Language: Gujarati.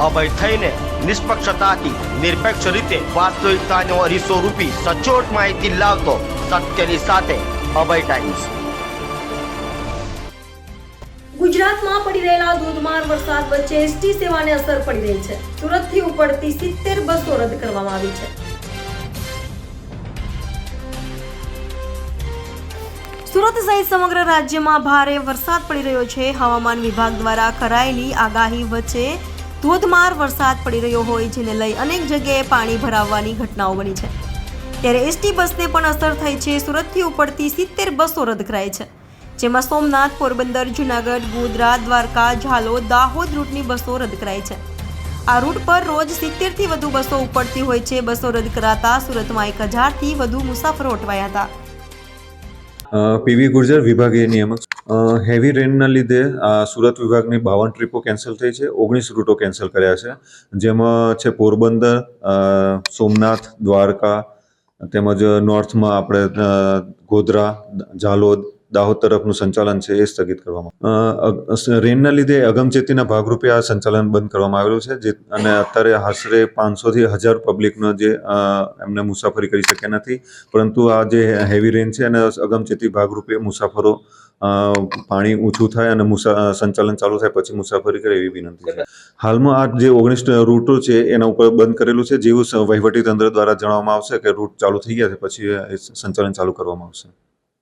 અભય થઈને નિષ્પક્ષતાથી નિરપેક્ષ રીતે વાસ્તવિકતાનો અરીસો રૂપી સચોટ માહિતી લાવતો સત્યની સાથે અભય ટાઈમ્સ। ગુજરાતમાં પડી રહેલા ધોધમાર વરસાદ વચ્ચે એસટી સેવાને અસર પડી રહી છે। સુરતથી ઉપડતી 70 બસો રદ કરવામાં આવી છે। સુરત સહિત સમગ્ર રાજ્યમાં ભારે વરસાદ પડી રહ્યો છે। હવામાન વિભાગ દ્વારા કરાયેલી આગાહી વચ્ચે ધોધમાર વરસાદ પડી રહ્યો હોય જેને લઈ અનેક જગ્યાએ પાણી ભરાવાની ઘટનાઓ બની છે। ત્યારે એસટી બસને પણ અસર થઈ છે। સુરતથી ઉપડતી 70 બસો રદ કરાઈ છે, જેમાં સોમનાથ, પોરબંદર, જૂનાગઢ, ગોધરા, દ્વારકા, ઝાલોદ, દાહોદ રૂટની બસો રદ કરાઈ છે। આ રૂટ પર રોજ 70થી વધુ બસો ઉપડતી હોય છે। બસો રદ કરાતા સુરતમાં 1000થી વધુ મુસાફરો અટવાયા હતા। પીવી ગુર્જર વિભાગીય નિયામક। હેવી રેનના લીધે સુરત વિભાગની 52 ટ્રીપો કેન્સલ થઈ છે। 19 રૂટો કેન્સલ કર્યા છે, જેમાં છે પોરબંદર, સોમનાથ, દ્વારકા તેમજ નોર્થમાં આપણે ગોધરા, ઝાલોદ, દાહોદ તરફનું સંચાલન છે એ સ્થગિત કરવામાં। રેનના લીધે અગમચેતીના ભાગરૂપે આ સંચાલન બંધ કરવામાં આવેલું છે, અને અત્યારે આશરે 500થી 1000 પબ્લિકનો જે એમને મુસાફરી કરી શક્યા નથી, પરંતુ આ જે હેવી રેન છે અને અગમચેતી ભાગરૂપે મુસાફરો પાણી ઓછું થાય અને સંચાલન ચાલુ થાય પછી મુસાફરી કરે એવી વિનંતી છે। હાલમાં આ જે 19 રૂટો છે એના ઉપર બંધ કરેલું છે। જેવું વહીવટી તંત્ર દ્વારા જણાવવામાં આવશે કે રૂટ ચાલુ થઈ ગયા છે પછી સંચાલન ચાલુ કરવામાં આવશે।